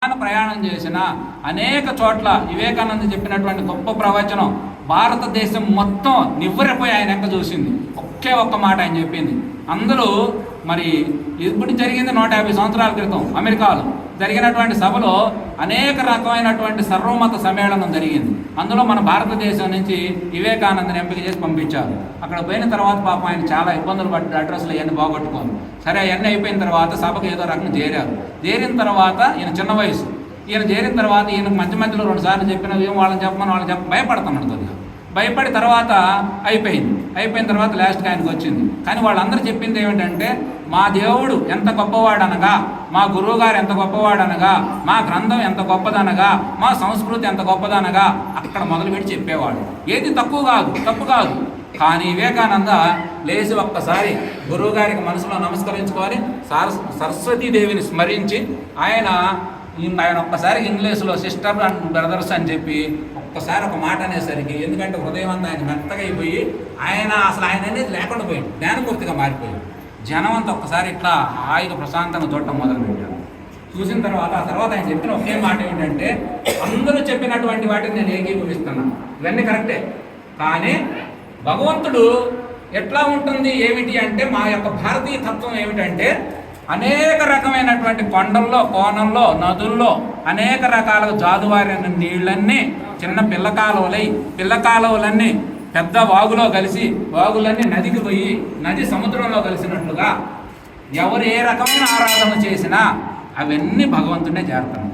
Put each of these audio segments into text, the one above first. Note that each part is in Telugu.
ప్రయాణం చేసిన అనేక చోట్ల వివేకానంద చెప్పినటువంటి గొప్ప ప్రవచనం భారతదేశం మొత్తం నివ్వెరపోయి ఆయన ఎంక చూసింది. ఒకే ఒక్క మాట ఆయన చెప్పింది. అందరూ మరి ఇప్పుడు జరిగింది 150 సంవత్సరాల క్రితం అమెరికాలో జరిగినటువంటి సభలో అనేక రకమైనటువంటి సర్వమత సమ్మేళనం జరిగింది. అందులో మన భారతదేశం నుంచి వివేకానందని ఎంపిక చేసి పంపించారు. అక్కడ పోయిన తర్వాత పాపం ఆయన చాలా ఇబ్బందులు పట్టి అడ్రస్లు ఇవన్నీ బాగొట్టుకోను. సరే అవన్నీ అయిపోయిన తర్వాత సభకు ఏదో రకంగా చేరారు. చేరిన తర్వాత ఈయన చిన్న వయసు, ఈయన చేరిన తర్వాత ఈయన మధ్యలో 2 సార్లు చెప్పిన ఏం వాళ్ళని చెప్పమని భయపడుతున్నాడు కొద్దిగా. భయపడి తర్వాత అయిపోయిన తర్వాత లాస్ట్కి ఆయనకు వచ్చింది. కానీ వాళ్ళందరూ చెప్పింది ఏమిటంటే, మా దేవుడు ఎంత గొప్పవాడనగా, మా గురువుగారు ఎంత గొప్పవాడనగా, మా గ్రంథం ఎంత గొప్పదనగా, మా సంస్కృతి ఎంత గొప్పదనగా అక్కడ మొదలుపెట్టి చెప్పేవాడు. ఏది తప్పు కాదు. కానీ వివేకానంద లేచి ఒక్కసారి గురువుగారికి మనసులో నమస్కరించుకొని సరస్వతీదేవిని స్మరించి ఆయన ఒక్కసారి ఇంగ్లీష్లో సిస్టర్ అండ్ బ్రదర్స్ అని చెప్పి ఒక్కసారి ఒక మాట అనేసరికి, ఎందుకంటే హృదయం అంతా ఆయన మెత్తగా అయిపోయి ఆయన అనేది లేకుండా పోయింది, జ్ఞానపూర్తిగా మారిపోయింది. జనం అంతా ఒక్కసారి ఇట్లా హాయిగా ప్రశాంతంగా చూడటం మొదలుపెట్టారు. చూసిన తర్వాత ఆయన చెప్పిన ఒకే మాట ఏంటంటే, అందరూ చెప్పినటువంటి వాటిని నేను ఏకీభవిస్తున్నాను, ఇవన్నీ కరెక్టే. కానీ భగవంతుడు ఎట్లా ఉంటుంది ఏమిటి అంటే, మా యొక్క భారతీయ తత్వం ఏమిటంటే, అనేక రకమైనటువంటి కొండల్లో, కోణంలో, నదుల్లో అనేక రకాలుగా జాదువారిన నీళ్ళన్నీ చిన్న పిల్లకాలువలన్నీ పెద్ద వాగులో కలిసి, వాగులన్నీ నదికి పోయి నది సముద్రంలో కలిసినట్లుగా ఎవరు ఏ రకమైన ఆరాధన చేసినా అవన్నీ భగవంతుడే చేరుతున్నాయి.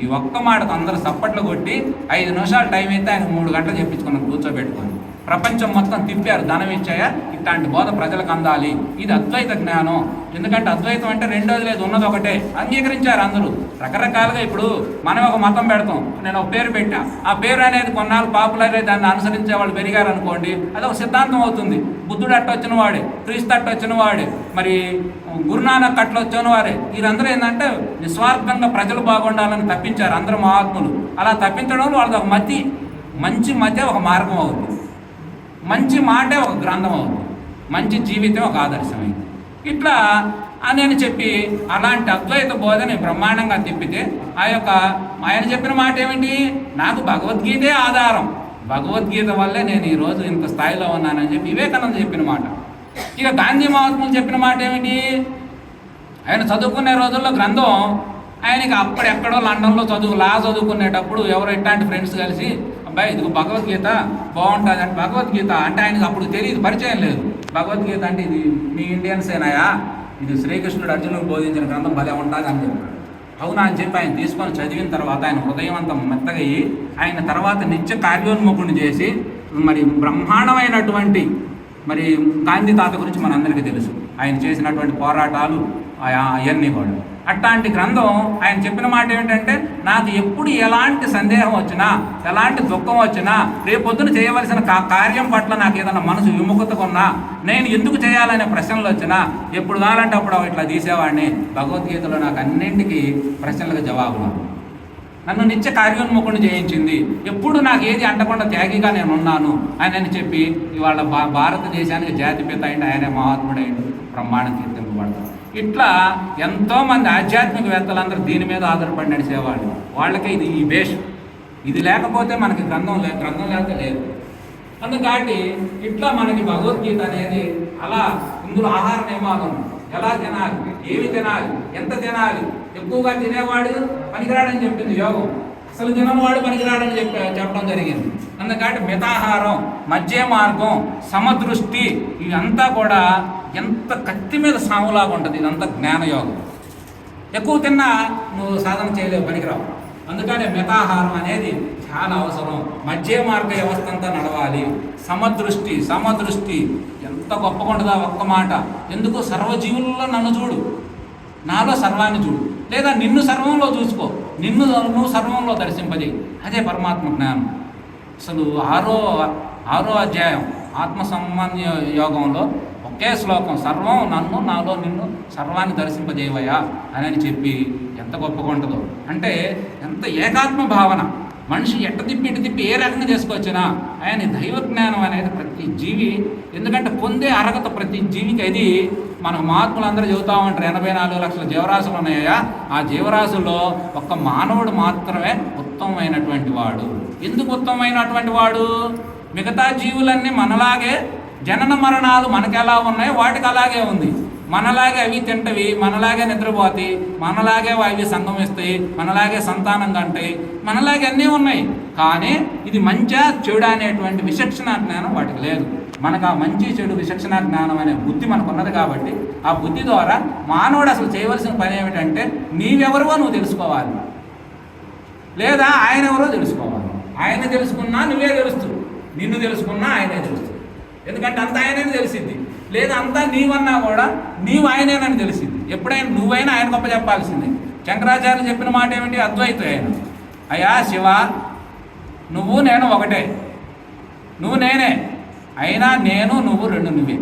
ఈ ఒక్క మాటకు అందరూ చప్పట్లు కొట్టి 5 నిమిషాలు టైం అయితే ఆయన 3 గంటలు చెప్పించుకున్నాను కూర్చోబెట్టుకొని. ప్రపంచం మొత్తం తిప్పారు, ధనం ఇచ్చాయా, ఇట్లాంటి బోధ ప్రజలకు అందాలి, ఇది అద్వైత జ్ఞానం. ఎందుకంటే అద్వైతం అంటే రెండోది లేదు, ఉన్నది ఒకటే అంగీకరించారు అందరూ. రకరకాలుగా ఇప్పుడు మనం ఒక మతం పెడతాం, నేను ఒక పేరు పెట్టా, ఆ పేరు అనేది కొన్నాళ్ళు పాపులర్ అయి దాన్ని అనుసరించే వాళ్ళు పెరిగారు అనుకోండి, అది ఒక సిద్ధాంతం అవుతుంది. బుద్ధుడు అట్టొచ్చిన వాడే, క్రీస్తు అట్టొచ్చిన వాడే, మరి గురునానక్ అట్లా వచ్చిన వారే. వీరందరూ ఏంటంటే నిస్వార్థంగా ప్రజలు బాగుండాలని తప్పించారు అందరూ మహాత్ములు. అలా తప్పించడం వాళ్ళది ఒక మంచి మధ్య ఒక మార్గం అవుతుంది, మంచి మాటే ఒక గ్రంథం అవుతుంది, మంచి జీవితం ఒక ఆదర్శమైంది. ఇట్లా అని చెప్పి అలాంటి అద్వైత బోధని బ్రహ్మాండంగా తిప్పితే ఆయన చెప్పిన మాట ఏమిటి, నాకు భగవద్గీతే ఆధారం, భగవద్గీత వల్లే నేను ఈరోజు ఇంత స్థాయిలో ఉన్నానని చెప్పి వివేకానంద చెప్పిన మాట. ఇక గాంధీ మహాత్ములు చెప్పిన మాట ఏమిటి, ఆయన చదువుకునే రోజుల్లో గ్రంథం ఆయనకి అప్పుడెక్కడో లండన్లో చదువుకునేటప్పుడు ఎవరో ఇట్లాంటి ఫ్రెండ్స్ కలిసి, అబ్బాయి ఇది భగవద్గీత బాగుంటుంది అంటే, భగవద్గీత అంటే ఆయనకు అప్పుడు తెలియదు, పరిచయం లేదు. భగవద్గీత అంటే ఇది మీ ఇండియన్సేనాయా, ఇది శ్రీకృష్ణుడు అర్జునుడికి బోధించిన గ్రంథం భలే ఉంటుంది అని చెప్పాడు. అవునా అని చెప్పి ఆయన తీసుకొని చదివిన తర్వాత ఆయన హృదయం అంతా మెత్తగయ్యి ఆయన తర్వాత నిత్య కార్యోన్ముఖుని చేసి, మరి బ్రహ్మాండమైనటువంటి మరి గాంధీ తాత గురించి మనందరికీ తెలుసు, ఆయన చేసినటువంటి పోరాటాలు అవన్నీ కూడా. అట్లాంటి గ్రంథం ఆయన చెప్పిన మాట ఏమిటంటే, నాకు ఎప్పుడు ఎలాంటి సందేహం వచ్చినా, ఎలాంటి దుఃఖం వచ్చినా, రేపొద్దున చేయవలసిన కార్యం పట్ల నాకు ఏదైనా మనసు విముఖతగా ఉన్నా, నేను ఎందుకు చేయాలనే ప్రశ్నలు వచ్చినా ఎప్పుడు కావాలంటే అప్పుడు ఇట్లా తీసేవాడిని. భగవద్గీతలో నాకు అన్నింటికీ ప్రశ్నలకు జవాబులు, నన్ను నిత్య కార్యోన్ముఖుని చేయించింది, ఎప్పుడు నాకు ఏది అంటకుండా త్యాగిగా నేను ఉన్నాను అని చెప్పి ఇవాళ భారతదేశానికి జాతిపిత అయింది, ఆయనే మహాత్ముడైండు, బ్రహ్మాండం కీర్తింపబడతారు. ఇట్లా ఎంతోమంది ఆధ్యాత్మికవేత్తలందరూ దీని మీద ఆధారపడి నడిచేవాళ్ళు. వాళ్ళకే ఈ బేష్, ఇది లేకపోతే మనకి గ్రంథం లేకపోతే లేదు. అందుకని ఇట్లా మనకి భగవద్గీత అనేది అలా, ఇందులో ఆహార నియమాలు, ఎలా తినాలి, ఏమి తినాలి, ఎంత తినాలి, ఎక్కువగా తినేవాడు పనికిరాడని చెప్పింది యోగం, అసలు తినవాడు పనికిరాడని చెప్పడం జరిగింది. అందుకని మితాహారం, మధ్య మార్గం, సమదృష్టి, ఇవంతా కూడా ఎంత కత్తి మీద సాములాగా ఉంటుంది. ఇదంతా జ్ఞానయోగం. ఎక్కువ తిన్నా నువ్వు సాధన చేయలేవు, పనికిరావు. అందుకని మితాహారం అనేది చాలా అవసరం. మధ్య మార్గ వ్యవస్థ అంతా నడవాలి. సమదృష్టి ఎంత గొప్పగా ఉంటుందా ఒక్క మాట. ఎందుకు, సర్వజీవుల్లో నన్ను చూడు, నాలో సర్వాన్ని చూడు, లేదా నిన్ను సర్వంలో చూసుకో, నువ్వు సర్వంలో దర్శింపజేయి. అదే పరమాత్మ జ్ఞానం. అసలు ఆరో అధ్యాయం ఆత్మ సంబంధ యోగంలో ఒకే శ్లోకం, సర్వం నన్ను, నాలో నిన్ను, సర్వాన్ని దర్శింపజేయవయ్యా అని చెప్పి ఎంత గొప్పగా ఉంటుందో. అంటే ఎంత ఏకాత్మ భావన, మనిషి ఎట్ట తిప్పి ఏ రకంగా చేసుకోవచ్చినా ఆయన దైవ జ్ఞానం అనేది ప్రతి జీవి, ఎందుకంటే పొందే అర్హత ప్రతి జీవికి అది మనకు మహాత్ములు అందరూ చెబుతూ ఉంటారు 84 లక్షల జీవరాశులు ఉన్నాయా, ఆ జీవరాశుల్లో ఒక్క మానవుడు మాత్రమే ఉత్తమమైనటువంటి వాడు. ఎందుకు ఉత్తమమైనటువంటి వాడు? మిగతా జీవులన్నీ మనలాగే జనన మరణాలు మనకి ఎలా ఉన్నాయో వాటికి అలాగే ఉంది. మనలాగే అవి తింటవి, మనలాగే నిద్రపోతాయి, మనలాగే అవి సంగమిస్తాయి, మనలాగే సంతానం కంటాయి, మనలాగే అన్నీ ఉన్నాయి. కానీ ఇది మంచి చెడు అనేటువంటి విచక్షణ జ్ఞానం వాటికి లేదు. మనకు ఆ మంచి చెడు విచక్షణ జ్ఞానం అనే బుద్ధి మనకు ఉన్నది కాబట్టి ఆ బుద్ధి ద్వారా మానవుడు అసలు చేయవలసిన పని ఏమిటంటే నీవెవరో నువ్వు తెలుసుకోవాలి, లేదా ఆయన ఎవరో తెలుసుకోవాలి. ఆయన తెలుసుకున్నా నువ్వే తెలుస్తూ, నిన్ను తెలుసుకున్నా ఆయనే తెలుస్తుంది. ఎందుకంటే అంత ఆయనని తెలిసింది, లేదా అంతా నీవన్నా కూడా నీవు ఆయనేనని తెలిసింది. ఎప్పుడైనా నువ్వైనా ఆయన గొప్ప చెప్పాల్సిందే. శంకరాచార్యులు చెప్పిన మాట ఏమిటి? అద్వైత ఆయన, అయ్యా శివ, నువ్వు నేను ఒకటే, నువ్వు నేనే, అయినా నేను నువ్వు రెండు నువ్వే.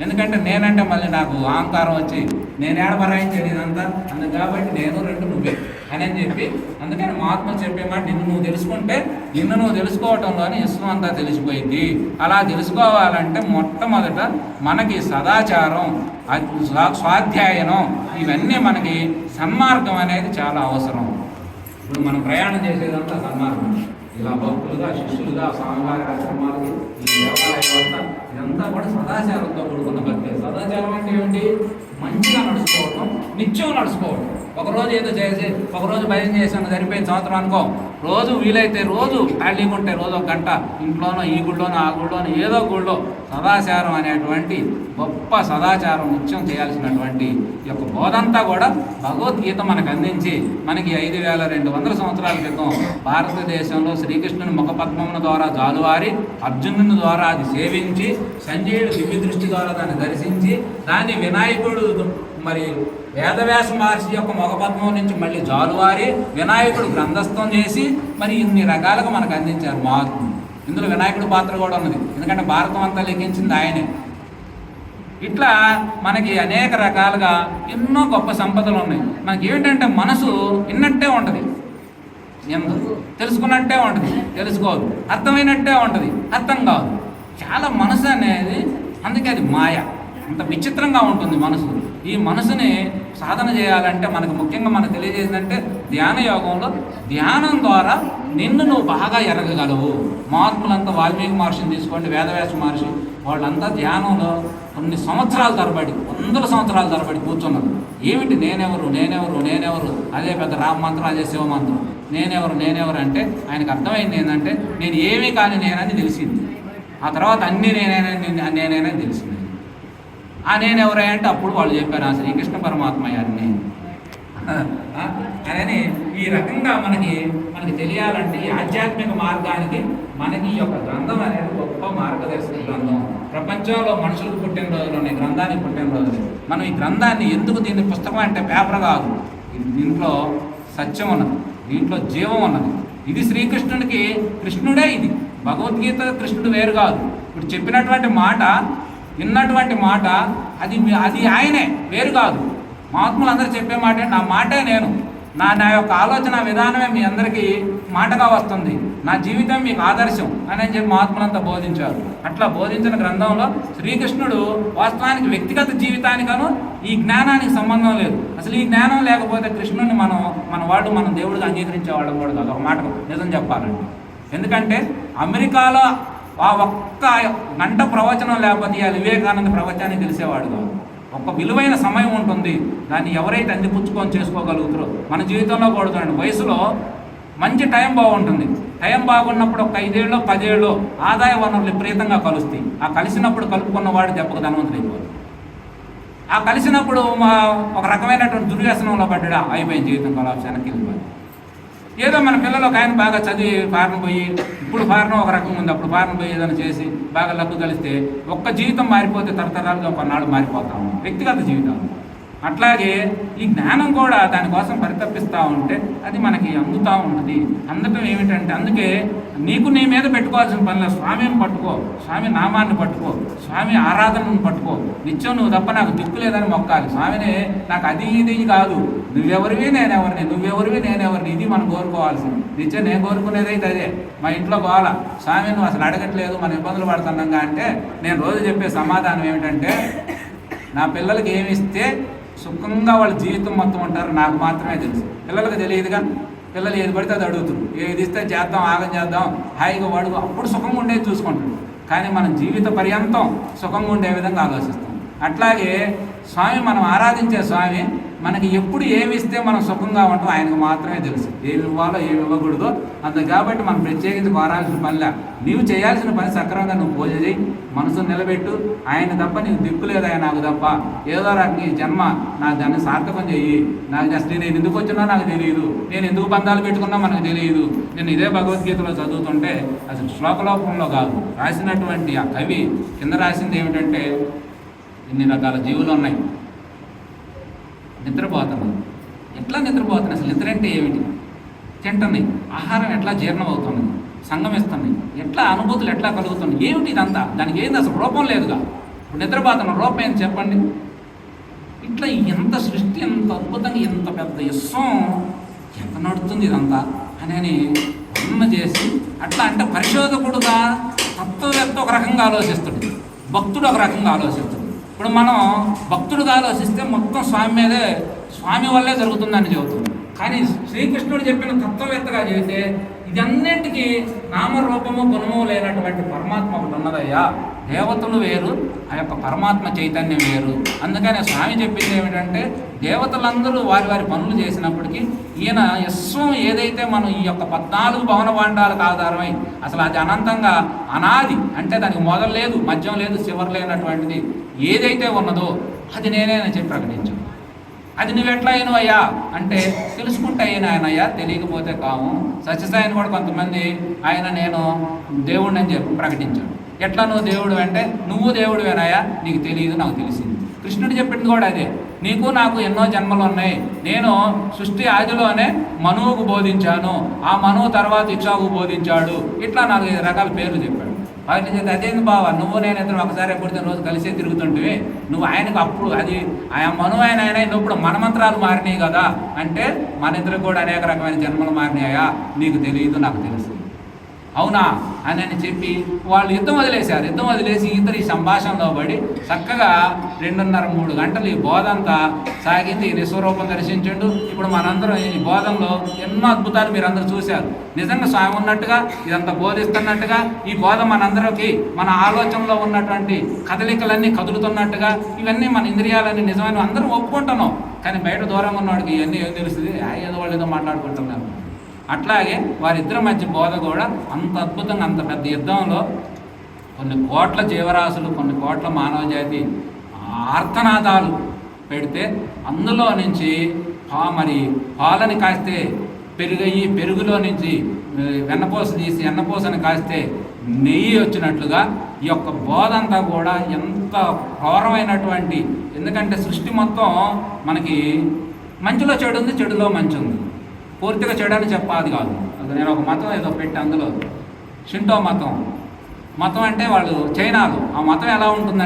ఎందుకంటే నేనంటే మళ్ళీ నాకు అహంకారం వచ్చి నేను ఏడబరాయించేది ఇదంతా, అందుకు కాబట్టి నేను రెండు నువ్వే అని చెప్పి, అందుకని మహాత్ములు చెప్పే మాట నిన్ను నువ్వు తెలుసుకుంటే నిన్ను నువ్వు తెలుసుకోవటంలోని విశ్వం అంతా తెలిసిపోయింది. అలా తెలుసుకోవాలంటే మొట్టమొదట మనకి సదాచారం, స్వాధ్యాయనం, ఇవన్నీ మనకి సన్మార్గం అనేది చాలా అవసరం. ఇప్పుడు మనం ప్రయాణం చేసేదంతా సన్మార్గం. ఇలా భక్తులుగా, శిష్యులుగా, స్వామివారి ఆశ్రమాలకి, ఈ దేవాలయ వ్యవస్థ ఇదంతా కూడా సదాచారంతో కూడుకున్న భక్తి. సదాచారం అంటే ఏమిటి? మంచిగా నడుచుకోవటం, నిత్యం నడుచుకోవటం. ఒకరోజు ఏదో చేసి ఒకరోజు భయం చేసాను సరిపోయిన సంవత్సరం అనుకో, రోజు వీలైతే రోజు ఖాళీగా ఉంటే రోజు ఒక గంట ఇంట్లోనో, ఈ గుళ్ళోనో, ఆ గుళ్ళోనో, ఏదో గుళ్ళో సదాచారం అనేటువంటి గొప్ప సదాచారం నిత్యం చేయాల్సినటువంటి ఈ యొక్క బోధంతా కూడా భగవద్గీత మనకు అందించి మనకి 5200 సంవత్సరాల క్రితం భారతదేశంలో శ్రీకృష్ణుని ముఖపద్మముల ద్వారా జాలువారి అర్జునుని ద్వారా అది సేవించి సంజయుడు దివ్య దృష్టి ద్వారా దాన్ని దర్శించి దాన్ని వినాయకుడు మరి వేదవ్యాస మహర్షి యొక్క ముఖపద్మం నుంచి మళ్ళీ జాలువారి వినాయకుడు గ్రంథస్థం చేసి మరి ఇన్ని రకాలుగా మనకు అందించారు మహాత్ములు. ఇందులో వినాయకుడి పాత్ర కూడా ఉన్నది, ఎందుకంటే భారతం అంతా లిఖించింది ఆయనే. ఇట్లా మనకి అనేక రకాలుగా ఎన్నో గొప్ప సంపదలు ఉన్నాయి. మనకి ఏమిటంటే మనసు విన్నట్టే ఉంటుంది, తెలుసుకున్నట్టే ఉంటుంది, తెలుసుకోదు, అర్థమైనట్టే ఉంటుంది, అర్థం కాదు. చాలా మనసు అనేది, అందుకే అది మాయ, అంత విచిత్రంగా ఉంటుంది మనసు. ఈ మనసుని సాధన చేయాలంటే మనకు ముఖ్యంగా మనకు తెలియజేసిందంటే ధ్యాన యోగంలో ధ్యానం ద్వారా నిన్ను నువ్వు బాగా ఎరగగలవు. మహాత్ములంతా వాల్మీకి మహర్షిని తీసుకోండి, వేదవ్యాస మహర్షి, వాళ్ళంతా ధ్యానంలో కొన్ని సంవత్సరాల తరబడి, 100 సంవత్సరాల తరబడి కూర్చున్నారు. ఏమిటి నేనెవరు నేనెవరు నేనెవరు, అదే పెద్ద రామ మంత్రం, అదే శివ మంత్రం, నేనెవరు నేనెవరు అంటే ఆయనకు అర్థమైంది ఏంటంటే నేను ఏమీ కానీ నేనని తెలిసింది. ఆ తర్వాత అన్నీ నేనేనని తెలిసింది. ఆ నేనెవరే అంటే అప్పుడు వాళ్ళు చెప్పారు, ఆ శ్రీకృష్ణ పరమాత్మ అన్నీ అని. ఈ రకంగా మనకి తెలియాలంటే ఈ ఆధ్యాత్మిక మార్గానికి మనకి ఈ యొక్క గ్రంథం అనేది గొప్ప మార్గదర్శక గ్రంథం. ప్రపంచంలో మనుషులకు పుట్టినరోజులు ఉన్నాయి, గ్రంథానికి పుట్టినరోజులు. మనం ఈ గ్రంథాన్ని ఎందుకు, దీన్ని పుస్తకం అంటే పేపర్ కాదు, దీంట్లో సత్యం ఉన్నది, దీంట్లో జీవం ఉన్నది. ఇది శ్రీకృష్ణుడికి, కృష్ణుడే ఇది. భగవద్గీత కృష్ణుడు వేరు కాదు. ఇప్పుడు చెప్పినటువంటి మాట, విన్నటువంటి మాట, అది ఆయనే, వేరు కాదు. మహాత్ములు అందరూ చెప్పే మాట, నా మాటే నేను, నా యొక్క ఆలోచన విధానమే మీ అందరికీ మాటగా వస్తుంది, నా జీవితం మీకు ఆదర్శం అని చెప్పి మహాత్ములంతా బోధించారు. అట్లా బోధించిన గ్రంథంలో శ్రీకృష్ణుడు వాస్తవానికి వ్యక్తిగత జీవితానికను ఈ జ్ఞానానికి సంబంధం లేదు. అసలు ఈ జ్ఞానం లేకపోతే కృష్ణుడిని మనం దేవుడిగా అంగీకరించేవాళ్ళం కూడా కాదు, ఒక మాట నిజం చెప్పాలంటే. ఎందుకంటే అమెరికాలో ఆ ఒక్క గంట ప్రవచనం లేకపోతే ఆ వివేకానంద ప్రవచనాన్ని తెలిసేవాడు కాదు. ఒక విలువైన సమయం ఉంటుంది, దాన్ని ఎవరైతే అందిపుచ్చుకొని చేసుకోగలుగుతారో మన జీవితంలో కూడా వయసులో మంచి టైం బాగుంటుంది. టైం బాగున్నప్పుడు ఒక 5 ఏళ్ళు 10 ఏళ్ళు ఆదాయ వనరులు విపరీతంగా కలుస్తాయి. ఆ కలిసినప్పుడు కలుపుకున్నవాడు దెబ్బకు ధనవంతుడైపోదు. ఆ కలిసినప్పుడు ఒక రకమైనటువంటి దుర్వ్యసనంలో పడ్డా అయిపోయింది, జీవితం కొలాప్స్, వెనక్కి వెళ్ళిపోయింది. ఏదో మన పిల్లలు ఒక ఆయన బాగా చదివి ఫారెన్ పోయి, ఇప్పుడు ఫారెన్ ఒక రకం ఉంది, అప్పుడు ఫారెన్ పోయి ఏదైనా చేసి బాగా లక్కు కలిస్తే ఒక్క జీవితం మారిపోతే తరతరాలుగా కొన్నాళ్ళు మారిపోతాము, వ్యక్తిగత జీవితాలు. అట్లాగే ఈ జ్ఞానం కూడా దానికోసం పరితపిస్తూ ఉంటే అది మనకి అందుతూ ఉంటుంది. అందటం ఏమిటంటే, అందుకే నీకు నీ మీద పెట్టుకోవాల్సిన పనిలో స్వామిని పట్టుకో, స్వామి నామాన్ని పట్టుకో, స్వామి ఆరాధనను పట్టుకో. నిత్యం నువ్వు తప్ప నాకు దిక్కు లేదని మొక్కాలి స్వామిని. నాకు అది ఇది కాదు, నువ్వెవరివి నేనెవరిని, నువ్వెవరివి నేనెవరిని, ఇది మనం కోరుకోవాల్సింది. నిత్యం నేను కోరుకునేదైతే అదే. మా ఇంట్లో గోల, స్వామి నువ్వు అసలు అడగట్లేదు, మనం ఇబ్బందులు పడుతున్నాగా అంటే నేను రోజు చెప్పే సమాధానం ఏమిటంటే, నా పిల్లలకి ఏమి ఇస్తే సుఖంగా వాళ్ళ జీవితం మొత్తం ఉంటారు నాకు మాత్రమే తెలుసు. పిల్లలకు తెలియదుగా. పిల్లలు ఏది పడితే అది అడుగుతారు. ఏది ఇస్తే చేద్దాం, ఆగం చేద్దాం, హాయిగా వాడు అప్పుడు సుఖంగా ఉండేది చూసుకుంటాడు. కానీ మనం జీవిత పర్యంతం సుఖంగా ఉండే విధంగా ఆలోచిస్తాం. అట్లాగే స్వామి, మనం ఆరాధించే స్వామి మనకి ఎప్పుడు ఏమి ఇస్తే మనం సుఖంగా ఉంటాం ఆయనకు మాత్రమే తెలుసు. ఏమి ఇవ్వాలో ఏమి ఇవ్వకూడదో అంత. కాబట్టి మనం ప్రత్యేకించి కోరాల్సిన పనిలే. నీవు చేయాల్సిన పని సక్రమంగా నువ్వు పూజ చేయి, మనసును నిలబెట్టు. ఆయన తప్ప నీకు దిక్కు లేదు, ఆయన నాకు తప్ప. ఏదో రకంగా ఈ జన్మ నాకు దాన్ని సార్థకం చెయ్యి. నాకు అసలు నేను ఎందుకు వచ్చినా నాకు తెలియదు, నేను ఎందుకు బంధాలు పెట్టుకున్నా మనకు తెలియదు. నేను ఇదే భగవద్గీతలో చదువుతుంటే అసలు శ్లోకలోపంలో కాదు, రాసినటువంటి ఆ కవి కింద రాసింది ఏమిటంటే, ఇన్ని రకాల జీవులు ఉన్నాయి, నిద్రపోతున్నాయి. ఎట్లా నిద్రపోతున్నాయి? అసలు నిద్ర అంటే ఏమిటి? తింటున్నాయి, ఆహారం ఎట్లా జీర్ణం అవుతుంది, సంగమిస్తున్నాయి, ఎట్లా అనుభూతులు ఎట్లా కలుగుతున్నాయి, ఏమిటి ఇదంతా? దానికి ఏంది అసలు రూపం లేదుగా. ఇప్పుడు నిద్రపోతున్న రూపం ఏంటి చెప్పండి? ఇట్లా ఎంత సృష్టి, ఎంత అద్భుతంగా, ఎంత పెద్ద విశ్వం ఎంత నడుస్తుంది ఇదంతా అని వర్ణన చేసి, అట్లా అంటే పరిశోధకుడుగా తత్వవేత్త ఒక రకంగా ఆలోచిస్తుంది, భక్తుడు ఒక రకంగా ఆలోచిస్తుంది. ఇప్పుడు మనం భక్తుడుగా ఆలోచిస్తే మొత్తం స్వామి మీదే, స్వామి వల్లే జరుగుతుందని చెబుతుంది. కానీ శ్రీకృష్ణుడు చెప్పిన తత్వవేత్తగా చేస్తే ఇదన్నింటికీ నామరూపము గుణము లేనటువంటి పరమాత్మ ఒకటి ఉన్నదయ్యా. దేవతలు వేరు, ఆ యొక్క పరమాత్మ చైతన్యం వేరు. అందుకని స్వామి చెప్పింది ఏమిటంటే, దేవతలందరూ వారి వారి పనులు చేసినప్పటికీ ఈయన విశ్వం ఏదైతే మనం ఈ యొక్క 14 భవన భాండాలకు ఆధారమై అసలు అది అనంతంగా అనాది, అంటే దానికి మొదలు లేదు, మధ్యం లేదు, చివరి లేనటువంటిది ఏదైతే ఉన్నదో అది నేనే అని చెప్పి ప్రకటించు. అది నువ్వెట్లా అయినవయ్యా అంటే, తెలుసుకుంటే అయిన ఆయనయ్యా, తెలియకపోతే కాము. సత్యసాయిని కూడా కొంతమంది ఆయన నేను దేవుడిని అని చెప్పి ప్రకటించాడు. ఎట్లా నువ్వు దేవుడు అంటే, నువ్వు దేవుడివేనాయా, నీకు తెలియదు, నాకు తెలిసింది. కృష్ణుడు చెప్పింది కూడా అదే, నీకు నాకు ఎన్నో జన్మలు ఉన్నాయి. నేను సృష్టి ఆదిలోనే మనువుకు బోధించాను, ఆ మనువు తర్వాత ఇక్షాకు బోధించాడు. ఇట్లా 4-5 రకాల పేర్లు చెప్పాడు. వాటిని చేస్తే అదేంది బావ, నువ్వు నేను ఇద్దరు ఒకసారి ఎప్పుడు రోజు కలిసే తిరుగుతుంటివి, నువ్వు ఆయనకు అప్పుడు అది ఆయన మనువు ఆయన ఇప్పుడు మన మంత్రాలు మారినాయి కదా అంటే, మన ఇద్దరు కూడా అనేక రకమైన జన్మలు మారినాయా, నీకు తెలియదు, నాకు తెలుసు. అవునా అని చెప్పి వాళ్ళు యుద్ధం వదిలేశారు. యుద్ధం వదిలేసి ఇద్దరు ఈ సంభాషణలో పడి చక్కగా 2.5-3 గంటలు ఈ బోధ అంతా సాగింది. విశ్వరూపం దర్శించండు. ఇప్పుడు మనందరం ఈ బోధంలో ఎన్నో అద్భుతాలు మీరందరూ చూశారు. నిజంగా స్వామి ఉన్నట్టుగా ఇదంతా బోధిస్తున్నట్టుగా ఈ బోధ మనందరికీ మన ఆలోచనలో ఉన్నటువంటి కదలికలన్నీ కదులుతున్నట్టుగా ఇవన్నీ మన ఇంద్రియాలన్నీ నిజమైన అందరం ఒప్పుకుంటున్నాం. కానీ బయట దూరంగా ఉన్నవాడికి ఇవన్నీ ఏం తెలుస్తుంది? ఏదో వాళ్ళు ఏదో మాట్లాడుకుంటున్నారు. అట్లాగే వారిద్దరి మధ్య బోధ కూడా అంత అద్భుతంగా, అంత పెద్ద యుద్ధంలో కొన్ని కోట్ల జీవరాశులు, కొన్ని కోట్ల మానవ జాతి ఆర్తనాదాలు పెడితే అందులో నుంచి మరి పాలని కాస్తే పెరుగయ్యి, పెరుగులో నుంచి వెన్నపూస తీసి వెన్నపూసని కాస్తే నెయ్యి వచ్చినట్లుగా ఈ యొక్క బోధ అంతా కూడా ఎంత ఘోరమైనటువంటి. ఎందుకంటే సృష్టి మొత్తం మనకి మంచిలో చెడు ఉంది, చెడులో మంచి ఉంది. పూర్తిగా చెడని చెప్పాది కాదు. నేను ఒక మతం ఏదో పెట్టి, అందులో షింటో మతం అంటే వాళ్ళు చైనాలో ఆ మతం ఎలా ఉంటుందంటే